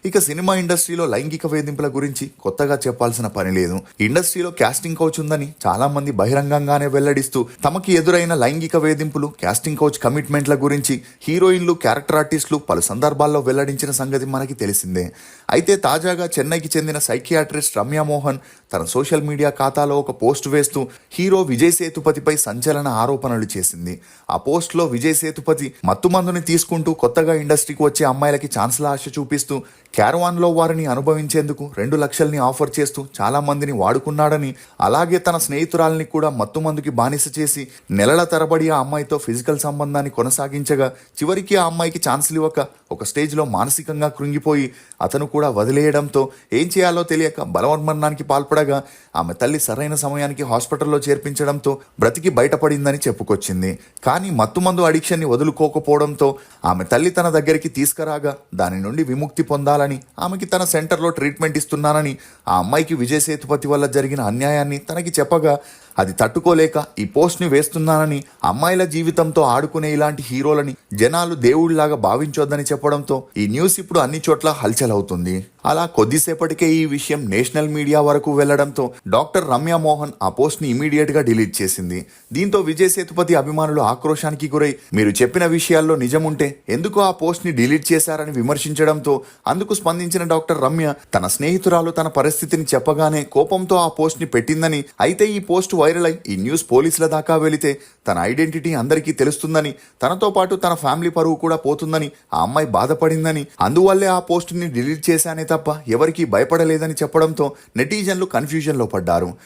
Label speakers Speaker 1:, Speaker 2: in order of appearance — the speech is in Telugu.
Speaker 1: ఇక సినిమా ఇండస్ట్రీలో లైంగిక వేధింపుల గురించి కొత్తగా చెప్పాల్సిన పని లేదు. ఇండస్ట్రీలో కాస్టింగ్ కౌచ్ ఉందని చాలా మంది బహిరంగంగానే వెల్లడిస్తూ తమకి ఎదురైన లైంగిక వేధింపులు, కాస్టింగ్ కౌచ్ కమిట్మెంట్ల గురించి హీరోయిన్లు, క్యారెక్టర్ ఆర్టిస్టులు పలు సందర్భాల్లో వెల్లడించిన సంగతి మనకి తెలిసిందే. అయితే తాజాగా చెన్నైకి చెందిన సైకియాట్రిస్ట్ రమ్య మోహన్ తన సోషల్ మీడియా ఖాతాలో ఒక పోస్ట్ వేస్తూ హీరో విజయ్ సేతుపతిపై సంచలన ఆరోపణలు చేసింది. ఆ పోస్ట్లో విజయ్ సేతుపతి మత్తుమందుని తీసుకుంటూ కొత్తగా ఇండస్ట్రీకి వచ్చే అమ్మాయిలకి ఛాన్స్ల ఆశ చూపిస్తూ క్యారవాన్లో వారిని అనుభవించేందుకు 2 లక్షల్ని ఆఫర్ చేస్తూ చాలా మందిని వాడుకున్నాడని, అలాగే తన స్నేహితురాల్ని కూడా మత్తుమందుకి బానిస చేసి నెలల తరబడి ఆ అమ్మాయితో ఫిజికల్ సంబంధాన్ని కొనసాగించగా చివరికి ఆ అమ్మాయికి ఛాన్స్లు ఇవ్వక ఒక స్టేజ్లో మానసికంగా కృంగిపోయి అతను కూడా వదిలేయడంతో ఏం చేయాలో తెలియక బలవన్మరణానికి పాల్పడగా ఆమె తల్లి సరైన సమయానికి హాస్పిటల్లో చేర్పించడంతో బ్రతికి బయటపడిందని చెప్పుకొచ్చింది. కానీ మత్తుమందు అడిక్షన్ని వదులుకోకపోవడంతో ఆమె తల్లి తన దగ్గరికి తీసుకురాగా దాని నుండి విముక్తి పొందాలని, ఆమెకి తన సెంటర్లో ట్రీట్మెంట్ ఇస్తున్నానని, ఆ అమ్మాయికి విజయ్ సేతుపతి వల్ల జరిగిన అన్యాయాన్ని తనకి చెప్పగా అది తట్టుకోలేక ఈ పోస్ట్ని వేస్తున్నానని, అమ్మాయిల జీవితంతో ఆడుకునే ఇలాంటి హీరోలని జనాలు దేవుళ్లాగా భావించొద్దని చెప్పడంతో ఈ న్యూస్ ఇప్పుడు అన్ని చోట్ల హల్చల్ అవుతుంది. అలా కొద్దిసేపటికే ఈ విషయం నేషనల్ మీడియా వరకు వెళ్లడంతో డాక్టర్ రమ్య మోహన్ ఆ పోస్ట్ ని ఇమీడియట్ గా డిలీట్ చేసింది. దీంతో విజయ్ సేతుపతి అభిమానులు ఆక్రోశానికి గురై మీరు చెప్పిన విషయాల్లో నిజముంటే ఎందుకు ఆ పోస్ట్ ని డిలీట్ చేశారని విమర్శించడంతో అందుకు స్పందించిన డాక్టర్ రమ్య తన స్నేహితురాలు తన పరిస్థితిని చెప్పగానే కోపంతో ఆ పోస్ట్ ని పెట్టిందని, అయితే ఈ పోస్ట్ వైరల్ అయి ఈ న్యూస్ పోలీసుల దాకా వెళితే తన ఐడెంటిటీ అందరికీ తెలుస్తుందని, తనతో పాటు తన ఫ్యామిలీ పరువు కూడా పోతుందని ఆ అమ్మాయి బాధపడిందని, అందువల్లే ఆ పోస్ట్ ని డిలీట్ చేశానే తప్ప ఎవరికీ భయపడలేదని చెప్పడంతో నెటిజన్లు కన్ఫ్యూజన్లో పడ్డారు.